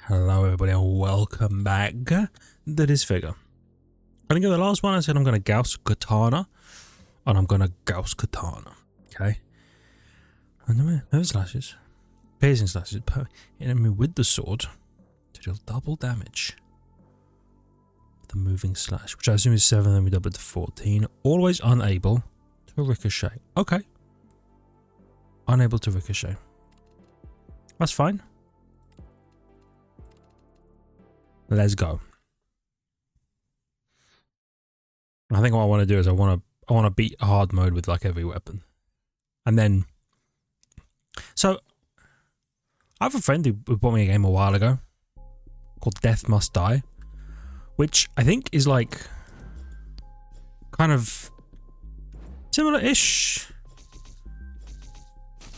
Hello everybody and welcome back to Disfigure. I think in the last one I said I'm going to Gauss Katana, and I'm going to Gauss Katana, okay? And no slashes, piercing slashes, enemy with the sword to deal double damage. The moving slash, which I assume is 7, then we double it to 14. Always unable to ricochet. Okay. Unable to ricochet. That's fine. Let's go. I think what I want to do is I want to beat hard mode with like every weapon. And then so I have a friend who bought me a game a while ago called Death Must Die, which I think is like kind of similar-ish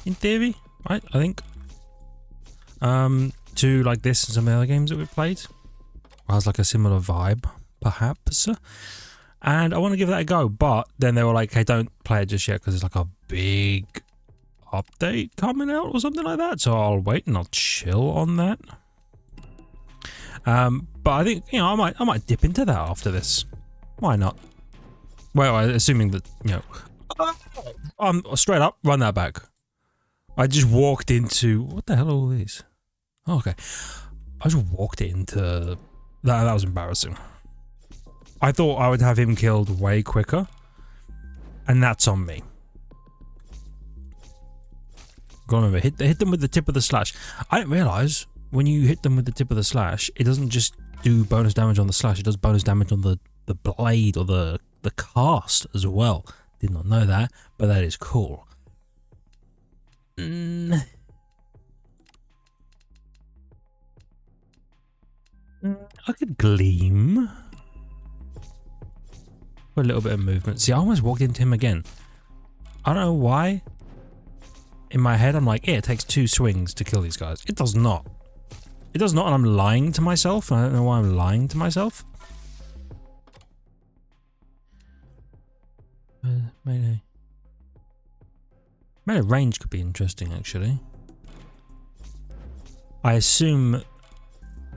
in theory, right? I think to like this and some of the other games that we've played. Has like a similar vibe, perhaps. And I want to give that a go, but then they were like, hey, don't play it just yet because it's like a big update coming out or something like that. So I'll wait and I'll chill on that. But I think, you know, I might dip into that after this. Why not? Well, assuming that, you know, straight up, run that back. I just walked into, what the hell are all these? Oh, okay. I just walked into, that was embarrassing. I thought I would have him killed way quicker, and that's on me. Gotta remember, hit them with the tip of the slash. I didn't realise when you hit them with the tip of the slash, it doesn't just do bonus damage on the slash, it does bonus damage on the blade or the cast as well. Did not know that, but that is cool. I could gleam. A little bit of movement. See, I almost walked into him again. I don't know why. In my head, I'm like, yeah, it takes 2 swings to kill these guys. It does not. It does not, and I'm lying to myself. I don't know why I'm lying to myself. Melee. Melee range could be interesting, actually. I assume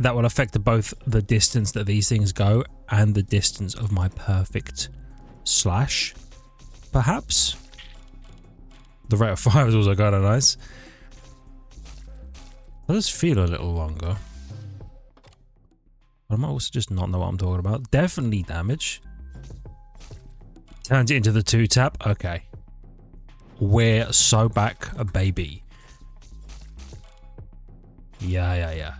that will affect both the distance that these things go and the distance of my perfect slash, perhaps. The rate of fire is also kind of nice. I just feel a little longer. But I might also just not know what I'm talking about. Definitely damage. Turns it into the 2-tap. Okay. We're so back, a baby. Yeah.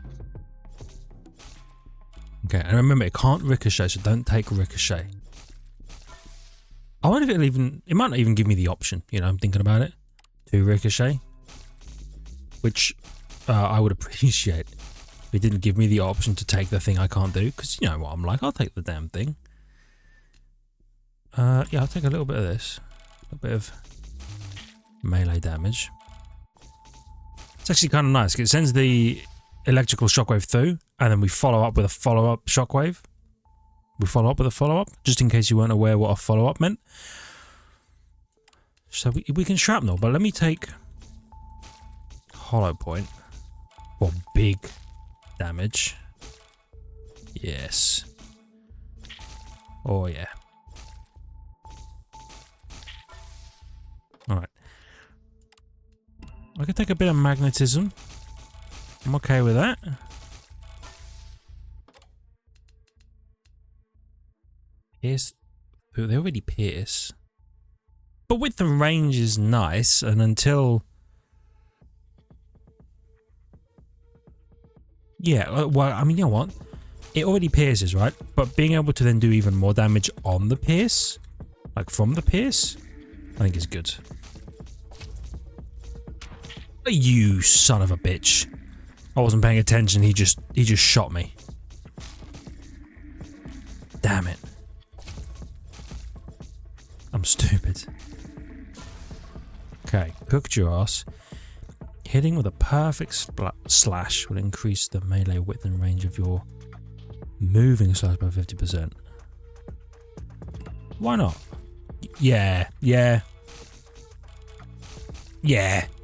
Okay, and remember, it can't ricochet, so don't take ricochet. I wonder if it'll even, it might not even give me the option, you know, I'm thinking about it, to ricochet. Which I would appreciate if it didn't give me the option to take the thing I can't do, because you know what I'm like, I'll take the damn thing. Yeah, I'll take a little bit of this. A bit of melee damage. It's actually kind of nice, because it sends the electrical shockwave through, and then we follow up with a follow-up shockwave. We follow up with a follow-up, just in case you weren't aware what a follow-up meant. So we can shrapnel, but let me take hollow point for big damage. Yes. Oh yeah. Alright. I could take a bit of magnetism. I'm okay with that. Pierce. They already pierce. But width and range is nice, and until... Yeah, well, I mean, you know what? It already pierces, right? But being able to then do even more damage on the pierce, like from the pierce, I think is good. You son of a bitch. I wasn't paying attention, he just shot me. Damn it. I'm stupid. Okay, cooked your ass. Hitting with a perfect slash will increase the melee width and range of your moving slash by 50%. Why not? Yeah.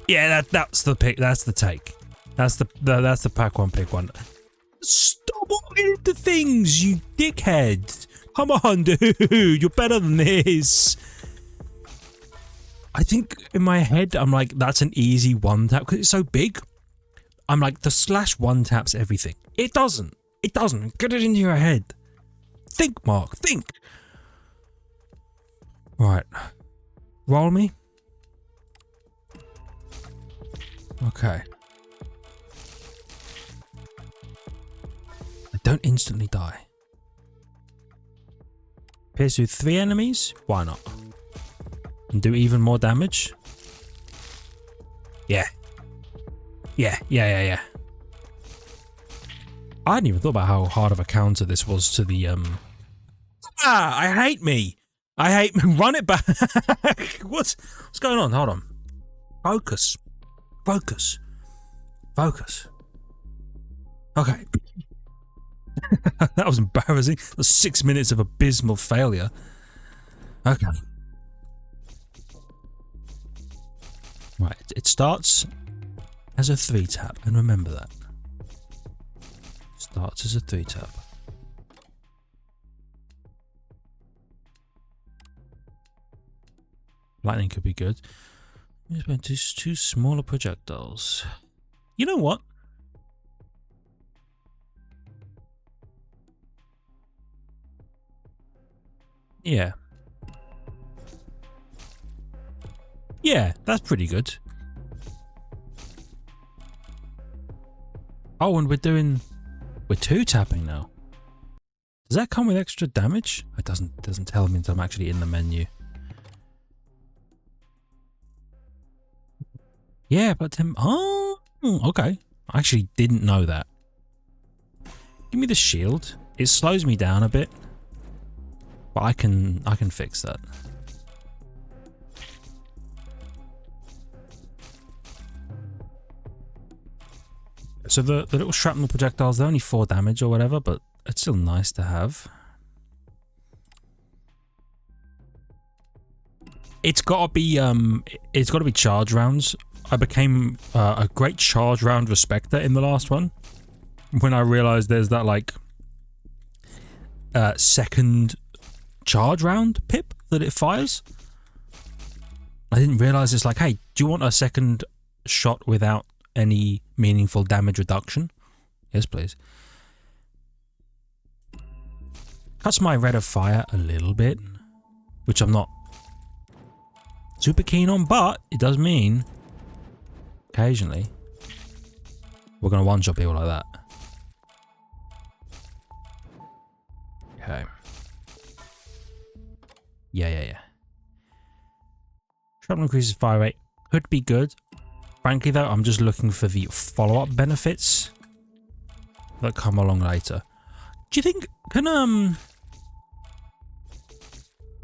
That's the pick. That's the take. That's the pack one, pick one. Stop walking into things, you dickhead. Come on, dude. You're better than this. I think in my head, I'm like, that's an easy one tap because it's so big. I'm like, the slash one taps everything. It doesn't. It doesn't. Get it into your head. Think, Mark. Think. Right. Roll me. Okay. I don't instantly die. Pierce through 3 enemies? Why not? And do even more damage? Yeah. Yeah. I hadn't even thought about how hard of a counter this was to the, I hate me! I hate me. Run it back! What's going on? Hold on. Focus. Focus. Focus. Okay. That was embarrassing. That was 6 minutes of abysmal failure. Okay. Right, it starts as a 3-tap, and remember that. Starts as a 3-tap. Lightning could be good. Just went to 2 smaller projectiles. You know what? Yeah. Yeah, that's pretty good. Oh, and we're 2-tapping now. Does that come with extra damage? It doesn't tell me until I'm actually in the menu. Yeah, but oh, okay. I actually didn't know that. Give me the shield. It slows me down a bit, but I can fix that. So the little shrapnel projectiles, they're only 4 damage or whatever, but it's still nice to have. It's gotta be charge rounds. I became a great charge round respecter in the last one when I realized there's that like second charge round pip that it fires. I didn't realize it's like, hey, do you want a second shot without any meaningful damage reduction? Yes, please. Cuts my rate of fire a little bit, which I'm not super keen on, but it does mean occasionally we're going to one-shot people like that. Okay. Yeah. Shrapnel increases fire rate. Could be good. Frankly though, I'm just looking for the follow-up benefits that come along later. Do you think can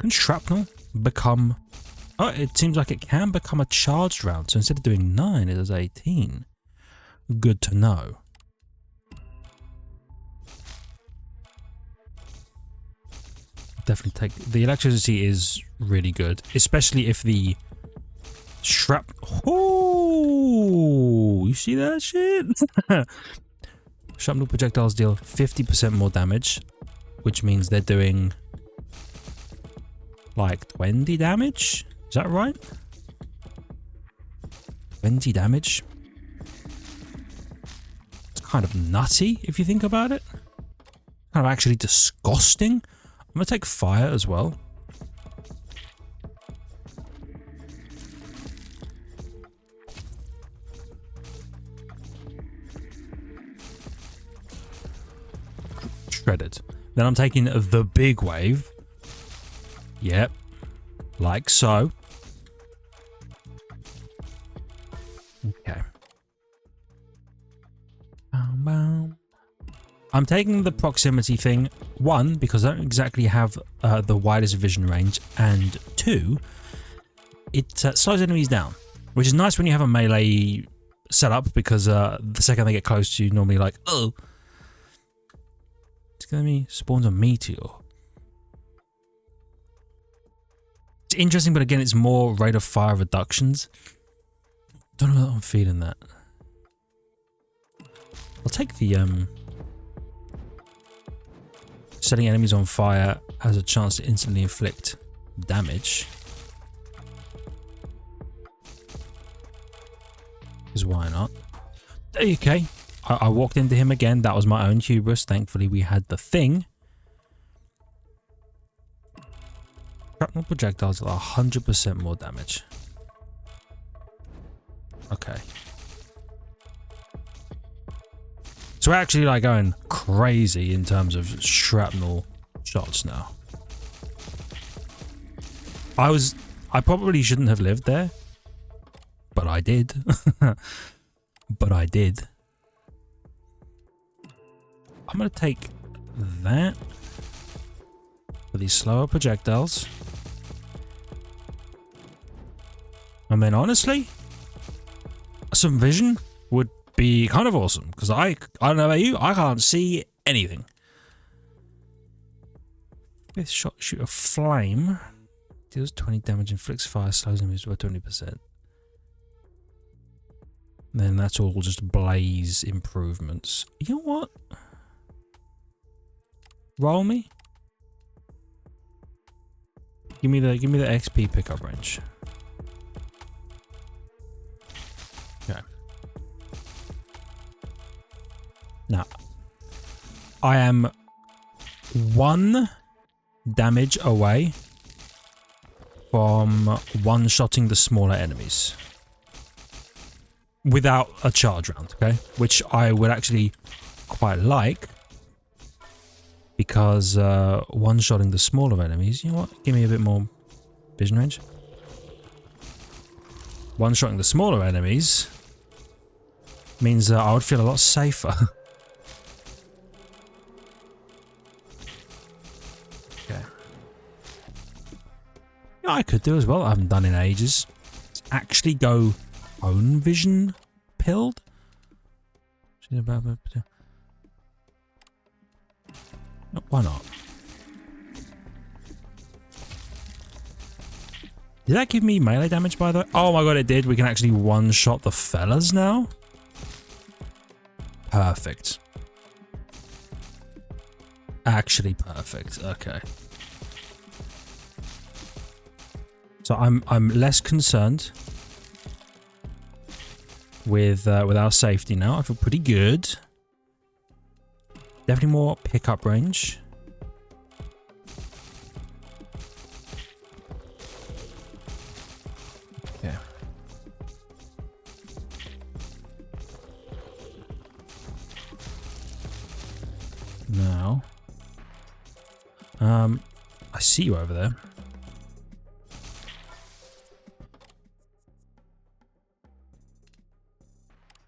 shrapnel become... Oh, it seems like it can become a charged round. So instead of doing 9, it does 18. Good to know. Definitely take... The electricity is really good. Especially if the Oh, you see that shit? Shrapnel projectiles deal 50% more damage, which means they're doing like 20 damage. Is that right? 20 damage? It's kind of nutty if you think about it. Kind of actually disgusting. I'm gonna take fire as well. Shredded. Then I'm taking the big wave. Yep. Like so. Okay. I'm taking the proximity thing, 1, because I don't exactly have the widest vision range, and 2, it slows enemies down, which is nice when you have a melee setup, because the second they get close to you, normally like, oh, it's gonna be spawns a meteor. It's interesting, but again, it's more rate of fire reductions. Don't know if I'm feeling that. I'll take the Setting enemies on fire has a chance to instantly inflict damage. Because why not? Okay. I walked into him again. That was my own hubris. Thankfully, we had the thing. Shrapnel projectiles are 100% more damage. Okay. So we're actually like going crazy in terms of shrapnel shots now. I probably shouldn't have lived there, but I did. But I did. I'm going to take that for these slower projectiles. And then honestly, some vision would be kind of awesome, because I don't know about you, I can't see anything. This shot shoot a flame. Deals 20 damage, inflicts fire, slows enemies by 20%. Then that's all just blaze improvements. You know what? Roll me. Give me the XP pickup range. Okay. Now, I am 1 damage away from one-shotting the smaller enemies without a charge round, okay? Which I would actually quite like, because one-shotting the smaller enemies, you know what? Give me a bit more vision range. One-shotting the smaller enemies means that I would feel a lot safer. Okay. Yeah, I could do as well. I haven't done in ages. Actually go own vision pilled. Why not? Did that give me melee damage, by the way? Oh my god, it did. We can actually one-shot the fellas now. Perfect. Actually perfect. Okay. So I'm less concerned with our safety now. I feel pretty good. Definitely more pickup range. Okay. Now, I see you over there.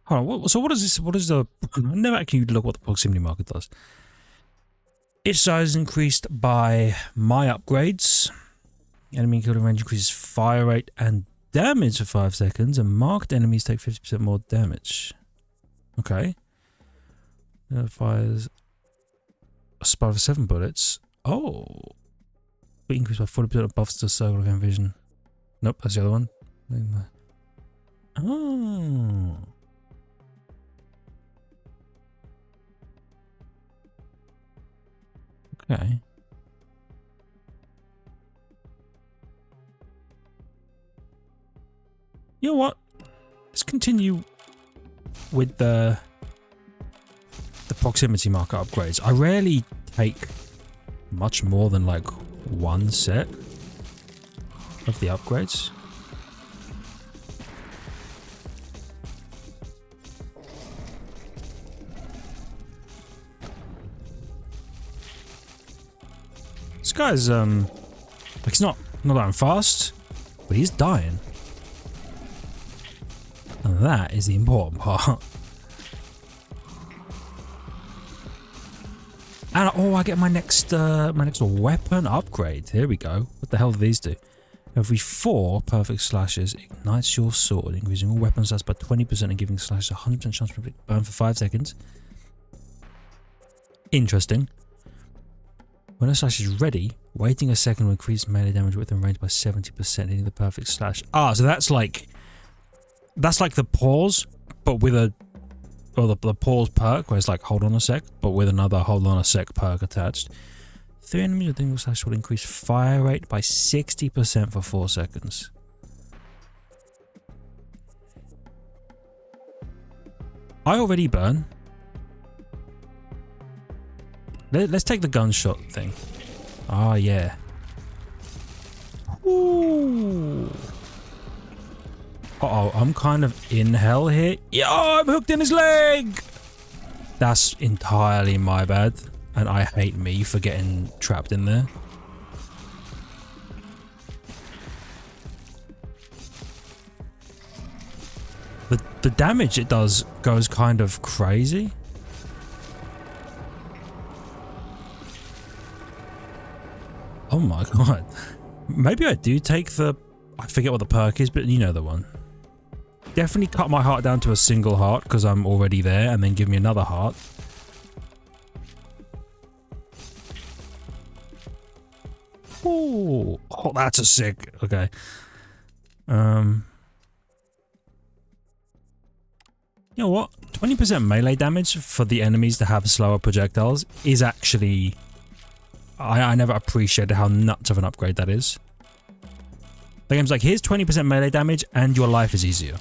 Hold on, so what is this? What is the... I never actually look what the proximity marker does. Its size is increased by my upgrades. Enemy killing range increases fire rate and damage for 5 seconds, and marked enemies take 50% more damage. Okay. Fires a spell for 7 bullets. Oh. We increase by 40% of buffs to circle of vision. Nope, that's the other one. Oh. Okay. You know what? Let's continue with the proximity marker upgrades. I rarely take much more than like 1 set of the upgrades. This guy's like, he's not that fast, but he's dying. And that is the important part. And oh, I get my next weapon upgrade. Here we go. What the hell do these do? Every 4 perfect slashes ignites your sword, increasing all weapon stats by 20% and giving slashes 100% chance to burn for 5 seconds. Interesting. When a slash is ready, waiting a second will increase melee damage within range by 70%, hitting the perfect slash. Ah, so that's like the pause, but with a, or the pause perk, where it's like hold on a sec, but with another hold on a sec perk attached. 3 enemies with single slash will increase fire rate by 60% for 4 seconds. I already burn. Let's take the gunshot thing. Ah, yeah. Ooh. Uh-oh, I'm kind of in hell here. Yo, I'm hooked in his leg! That's entirely my bad. And I hate me for getting trapped in there. The damage it does goes kind of crazy. Oh my god. Maybe I do take the... I forget what the perk is, but you know the one. Definitely cut my heart down to a single heart because I'm already there, and then give me another heart. Ooh. Oh, that's a sick... Okay. You know what? 20% melee damage for the enemies that have slower projectiles is actually... I never appreciated how nuts of an upgrade that is. The game's like, here's 20% melee damage and your life is easier.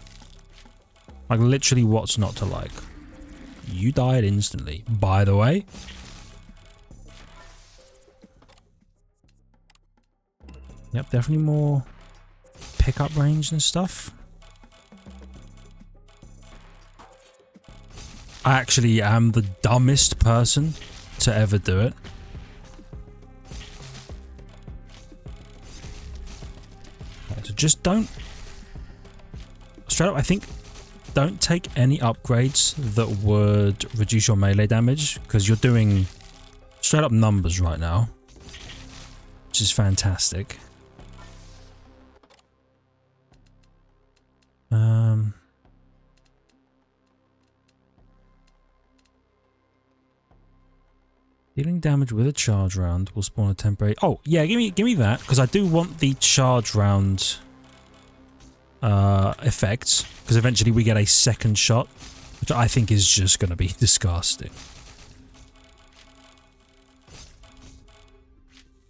Like, literally, what's not to like? You died instantly, by the way. Yep, definitely more pickup range and stuff. I actually am the dumbest person to ever do it. So just don't... Straight up, I think... Don't take any upgrades that would reduce your melee damage, because you're doing straight up numbers right now. Which is fantastic. Dealing damage with a charge round will spawn a temporary... Oh, yeah, give me that, because I do want the charge round effects, because eventually we get a second shot, which I think is just going to be disgusting.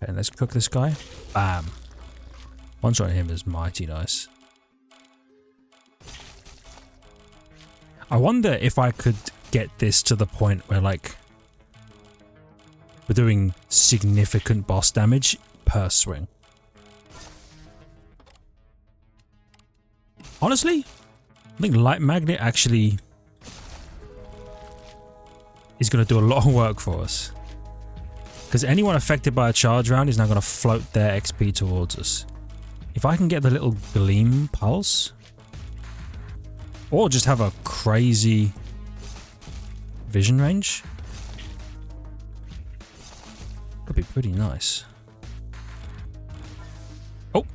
Okay, let's cook this guy. Bam. One shot at him is mighty nice. I wonder if I could get this to the point where, like, we're doing significant boss damage per swing. Honestly, I think Light Magnet actually is going to do a lot of work for us. Because anyone affected by a charge round is now going to float their XP towards us. If I can get the little gleam pulse, or just have a crazy vision range, that'd be pretty nice. Oh!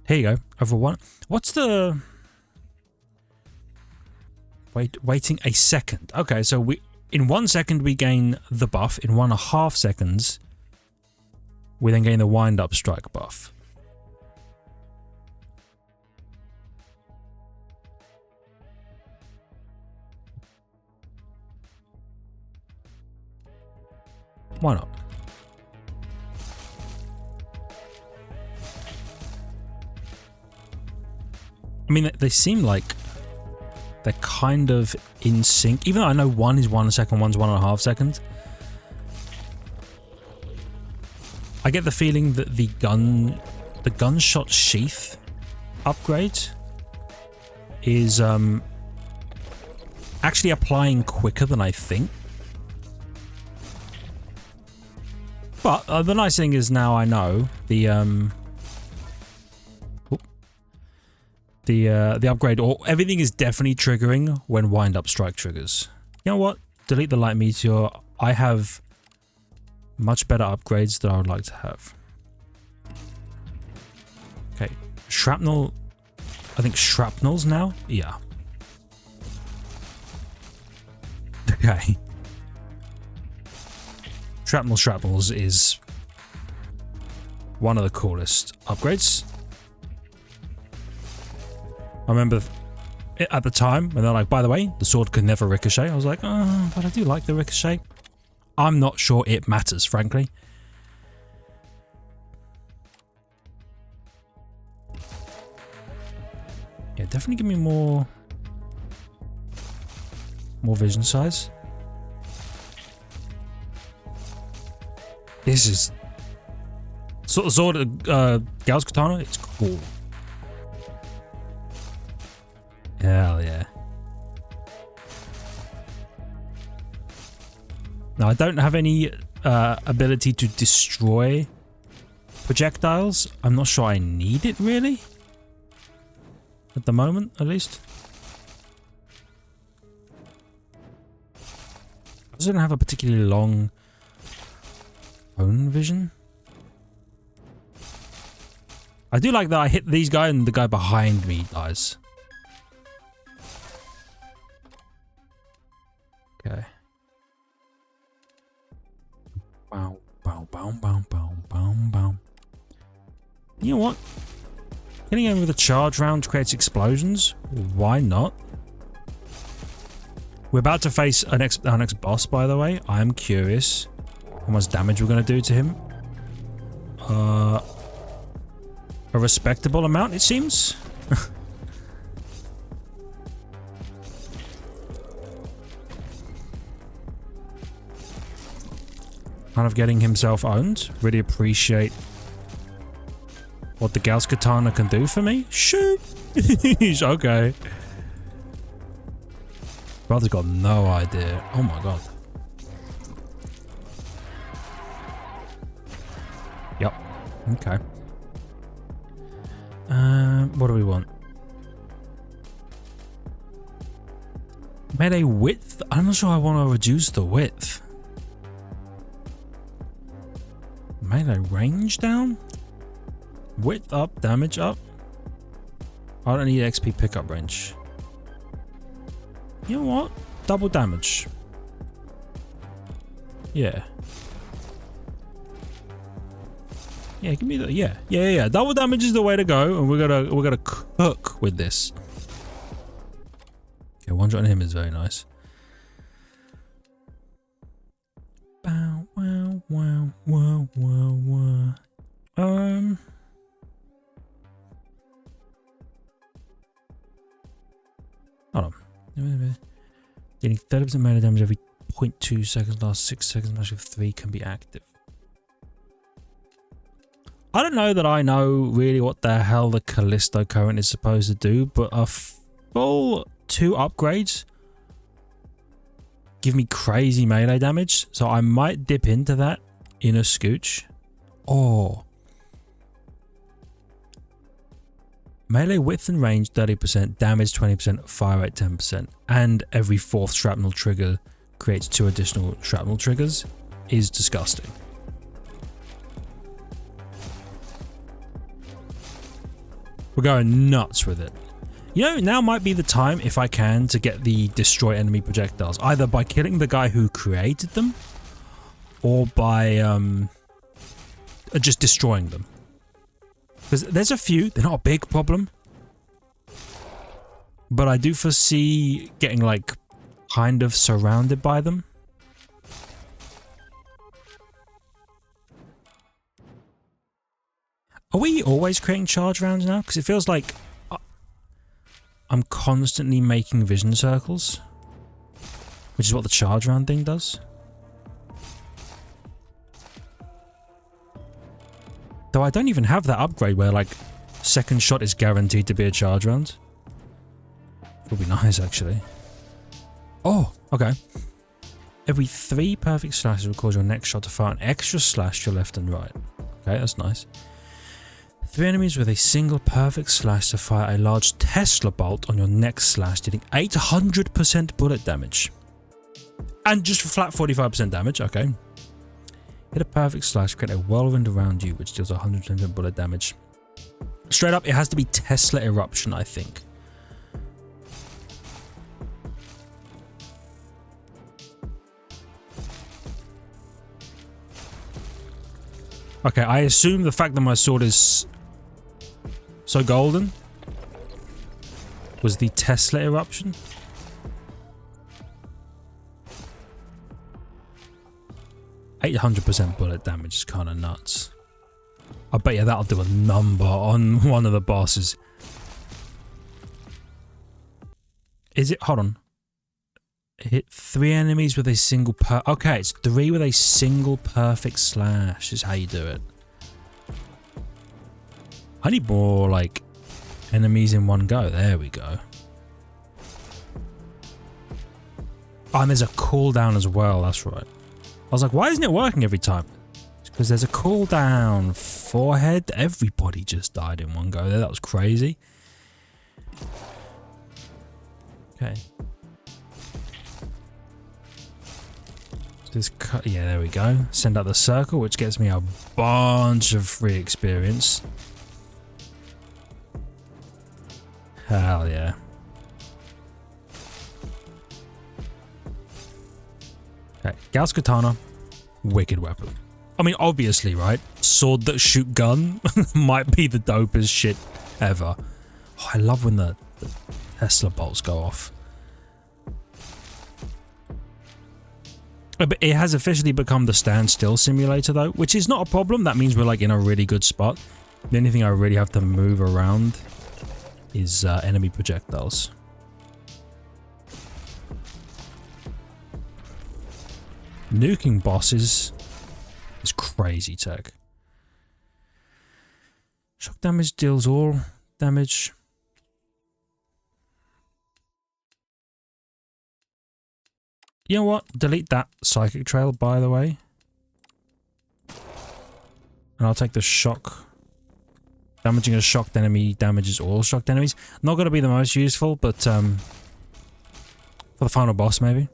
Here you go. Over one. What's the... Waiting a second. Okay, so in 1 second we gain the buff. In 1.5 seconds, we then gain the wind-up strike buff. Why not? I mean, they seem like they're kind of in sync. Even though I know one is 1 second, one's 1.5 seconds. I get the feeling that the gunshot sheath upgrade is actually applying quicker than I think. But the nice thing is now I know the upgrade, or everything is definitely triggering when wind-up strike triggers. You know what? Delete the light meteor. I have much better upgrades that I would like to have. Okay, shrapnel. I think shrapnels now? Yeah. Okay. Shrapnels is one of the coolest upgrades. I remember at the time, and they're like, by the way, the sword can never ricochet. I was like, oh, but I do like the ricochet. I'm not sure it matters, frankly. Yeah, definitely give me more vision size. This is sword, Gauss Katana. It's cool. Hell yeah. Now I don't have any ability to destroy projectiles. I'm not sure I need it really. At the moment, at least. Doesn't have a particularly long own vision. I do like that I hit these guys and the guy behind me dies. Okay. Bow, bow, bow, bow, bow, bow, bow. You know what? Hitting him with a charge round creates explosions. Why not? We're about to face our next boss, by the way. I'm curious how much damage we're going to do to him. A respectable amount, it seems. Kind of getting himself owned. Really appreciate what the Gauss Katana can do for me. Shoot! Okay. Brother's got no idea. Oh my god. Yep. Okay. What do we want? Melee width? I'm not sure I want to reduce the width. Melee range down? Width up, damage up. I don't need XP pickup range. You know what? Double damage. Yeah. Yeah, give me the yeah. Double damage is the way to go, and we're gonna cook with this. Okay, one shot on him is very nice. Bow wow wow wow wow wow. Hold on. Getting 30% melee damage every 0.2 seconds, last 6 seconds, match of 3 can be active. I don't know that I know really what the hell the Callisto current is supposed to do, but a full 2 upgrades give me crazy melee damage, so I might dip into that in a scooch. Oh. Melee width and range 30%, damage 20%, fire rate 10%, and every 4th shrapnel trigger creates 2 additional shrapnel triggers is disgusting. We're going nuts with it. You know, now might be the time, if I can, to get the destroy enemy projectiles, either by killing the guy who created them, or by just destroying them. Because there's a few, they're not a big problem. But I do foresee getting, like, kind of surrounded by them. Are we always creating charge rounds now? Because it feels like I'm constantly making vision circles. Which is what the charge round thing does. Though I don't even have that upgrade where, like, second shot is guaranteed to be a charge round. Would be nice, actually. Oh, okay. Every 3 perfect slashes will cause your next shot to fire an extra slash to your left and right. Okay, that's nice. 3 enemies with a single perfect slash to fire a large Tesla bolt on your next slash, dealing 800% bullet damage. And just flat 45% damage, okay. Hit a perfect slash, create a whirlwind around you, which deals 100% bullet damage. Straight up, it has to be Tesla Eruption, I think. Okay, I assume the fact that my sword is so golden was the Tesla eruption. %800 bullet damage is kind of nuts. I bet you that'll do a number on one of the bosses. Is it? Hold on. Hit 3 enemies with a single okay, it's 3 with a single perfect slash is how you do it. I need more, like, enemies in one go. There we go. Oh, and there's a cooldown as well. That's right. I was like, why isn't it working every time? It's because there's a cooldown. Forehead. Everybody just died in one go there. That was crazy. Okay. Just cut. Yeah, there we go. Send out the circle, which gets me a bunch of free experience. Hell yeah. Okay, Gauss Katana, wicked weapon. I mean, obviously, right? Sword that shoot gun might be the dopest shit ever. Oh, I love when the Tesla bolts go off. But it has officially become the standstill simulator, though, which is not a problem. That means we're like in a really good spot. The only thing I really have to move around is enemy projectiles. Nuking bosses is crazy tech. Shock damage deals all damage. You know what? Delete that psychic trail, by the way. And I'll take the shock. Damaging a shocked enemy damages all shocked enemies. Not going to be the most useful, but for the final boss, maybe.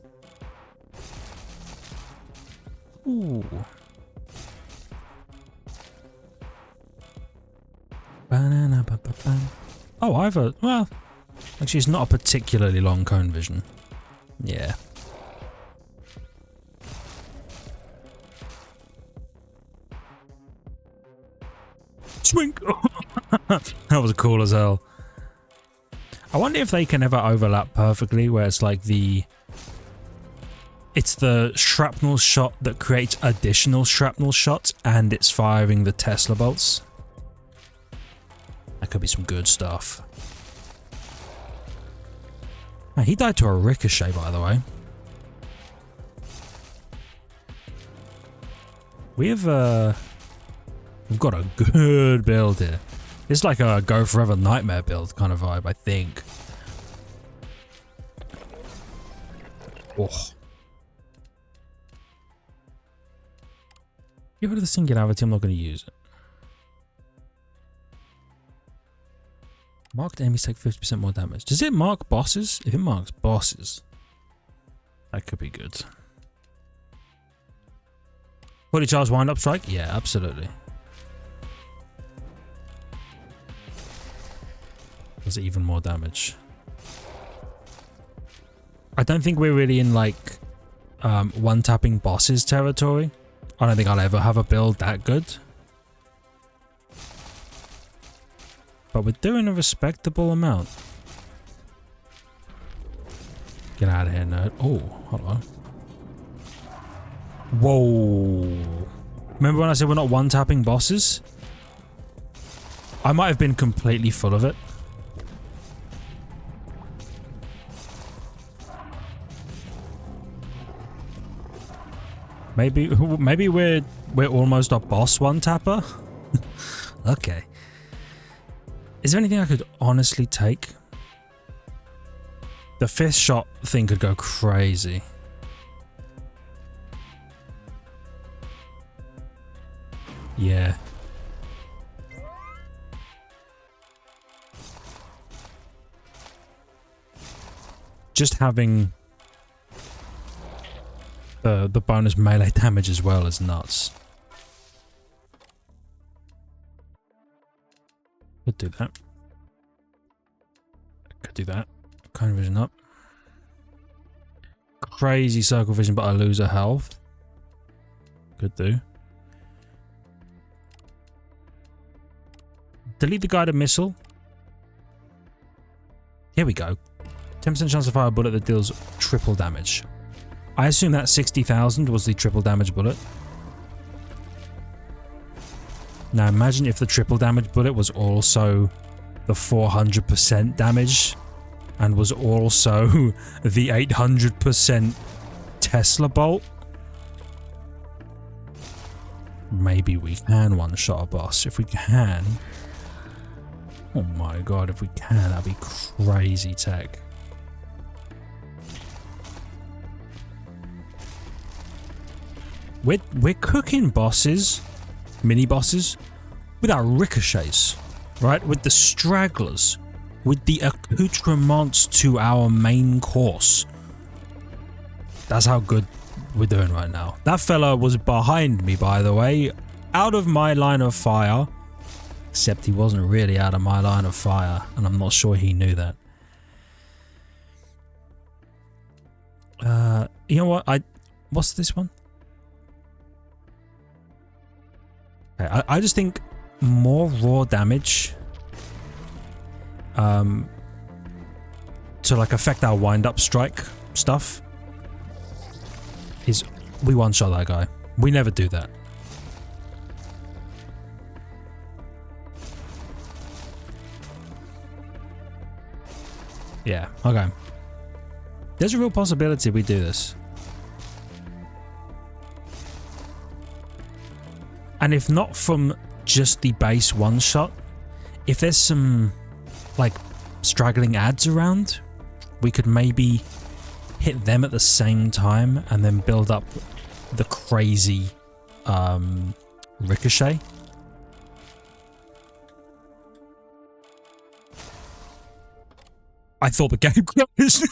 Ooh. Oh, I have a... Well, actually, it's not a particularly long cone vision. Yeah. Swing! That was cool as hell. I wonder if they can ever overlap perfectly, where it's like the... It's the shrapnel shot that creates additional shrapnel shots, and it's firing the Tesla bolts. That could be some good stuff. Man, he died to a ricochet, by the way. We've got a good build here. It's like a Go Forever Nightmare build kind of vibe, I think. Oh. Get rid of the singularity, I'm not going to use it. Marked enemies take 50% more damage. Does it mark bosses? If it marks bosses, that could be good. Fully charged wind-up strike? Yeah, absolutely. Does even more damage. I don't think we're really in like one-tapping bosses territory. I don't think I'll ever have a build that good. But we're doing a respectable amount. Get out of here, nerd. Oh, hold on. Whoa. Remember when I said we're not one-tapping bosses? I might have been completely full of it. Maybe we're almost a boss one-tapper? Okay. Is there anything I could honestly take? The 5th shot thing could go crazy. Yeah. Just having the bonus melee damage as well is nuts. Could do that. Could do that. Cone vision up. Crazy circle vision, but I lose a health. Could do. Delete the guided missile. Here we go. 10% chance to fire a bullet that deals triple damage. I assume that 60,000 was the triple damage bullet. Now imagine if the triple damage bullet was also the 400% damage and was also the 800% Tesla bolt. Maybe we can one-shot a boss. If we can... Oh my god, if we can, that'd be crazy tech. We're cooking bosses, mini-bosses, without ricochets, right? With the stragglers, with the accoutrements to our main course. That's how good we're doing right now. That fella was behind me, by the way, out of my line of fire. Except he wasn't really out of my line of fire, and I'm not sure he knew that. You know what? What's this one? Okay, I just think more raw damage to like affect our wind-up strike stuff is we one-shot that guy. We never do that. Yeah, okay. There's a real possibility we do this. And if not from just the base one shot, if there's some like straggling ads around, we could maybe hit them at the same time and then build up the crazy ricochet. I thought the game closed.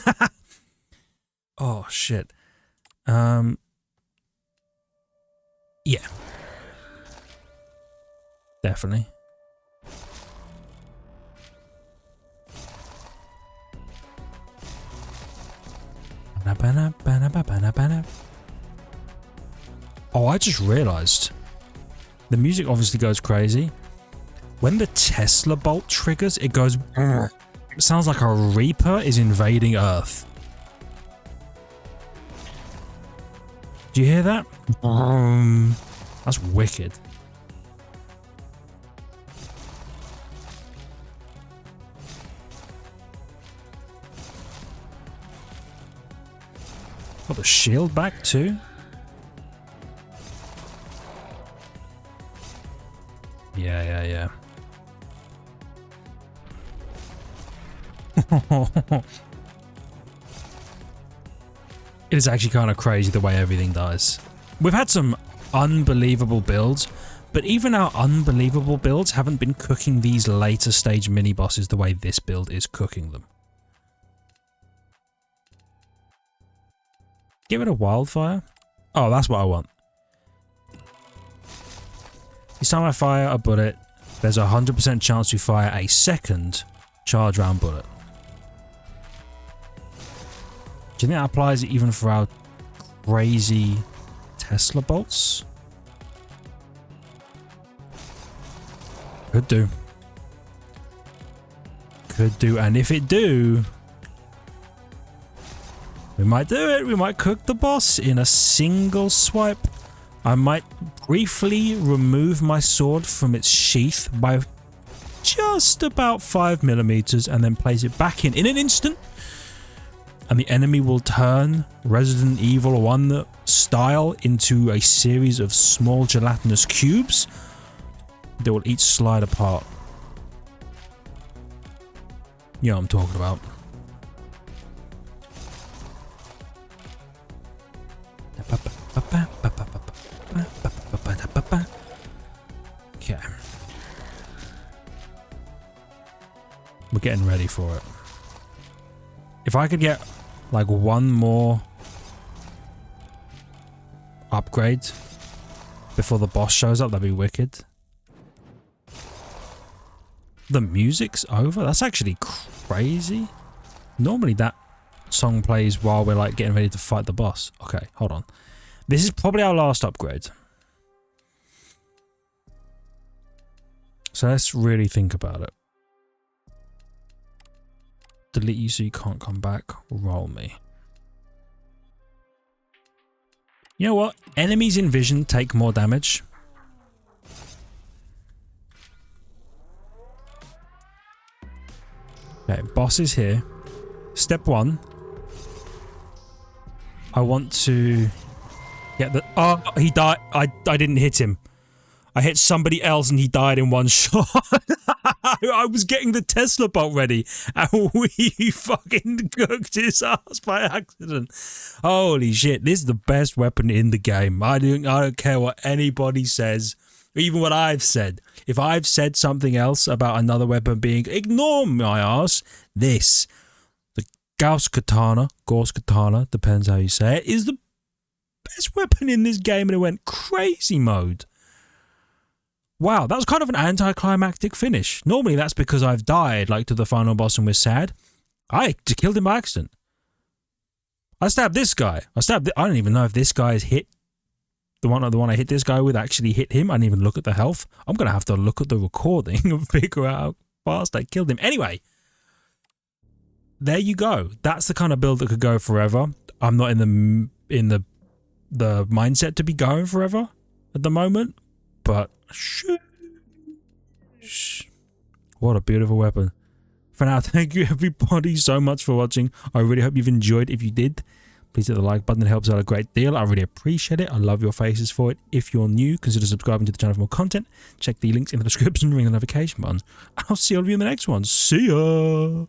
Oh shit. Yeah. Definitely. Oh, I just realized. The music obviously goes crazy. When the Tesla bolt triggers, it goes... It sounds like a Reaper is invading Earth. Do you hear that? That's wicked. Got the shield back too? Yeah. It is actually kind of crazy the way everything dies. We've had some unbelievable builds, but even our unbelievable builds haven't been cooking these later stage mini bosses the way this build is cooking them. Give it a wildfire. Oh, that's what I want. Each time I fire a bullet, there's a 100% chance to fire a second charge round bullet. Do you think that applies even for our crazy Tesla bolts? Could do. Could do. And if it do, we might do it. We might cook the boss in a single swipe. I might briefly remove my sword from its sheath by just about 5mm and then place it back in an instant. And the enemy will turn Resident Evil 1 style into a series of small gelatinous cubes that will each slide apart. You know what I'm talking about. Okay. We're getting ready for it. If I could get like one more upgrade before the boss shows up, that'd be wicked. The music's over? That's actually crazy. Normally that song plays while we're like getting ready to fight the boss. Okay, hold on. This is probably our last upgrade. So let's really think about it. delete you so you can't come back. Roll me. You know what? Enemies in vision take more damage. Okay, boss is here. Step 1. I want to get the... Oh, he died. I didn't hit him. I hit somebody else and he died in one shot. I was getting the Tesla bolt ready and we fucking cooked his ass by accident. Holy shit, this is the best weapon in the game. I don't care what anybody says, even what I've said. If I've said something else about another weapon being, ignore my ass. This, the Gauss Katana, depends how you say it, is the best weapon in this game, and it went crazy mode. Wow, that was kind of an anticlimactic finish. Normally that's because I've died, like to the final boss and we're sad. I killed him by accident. I stabbed this guy. I don't even know if this guy's hit. The one I hit this guy with actually hit him. I didn't even look at the health. I'm going to have to look at the recording and figure out how fast I killed him. Anyway, there you go. That's the kind of build that could go forever. I'm not in the mindset to be going forever at the moment. But what a beautiful weapon. For now, thank you everybody so much for watching. I really hope you've enjoyed. If you did, please hit the like button. It helps out a great deal. I really appreciate it. I love your faces for it. If you're new, consider subscribing to the channel for more content. Check the links in the description, ring the notification button. I'll see all of you in the next one. See ya!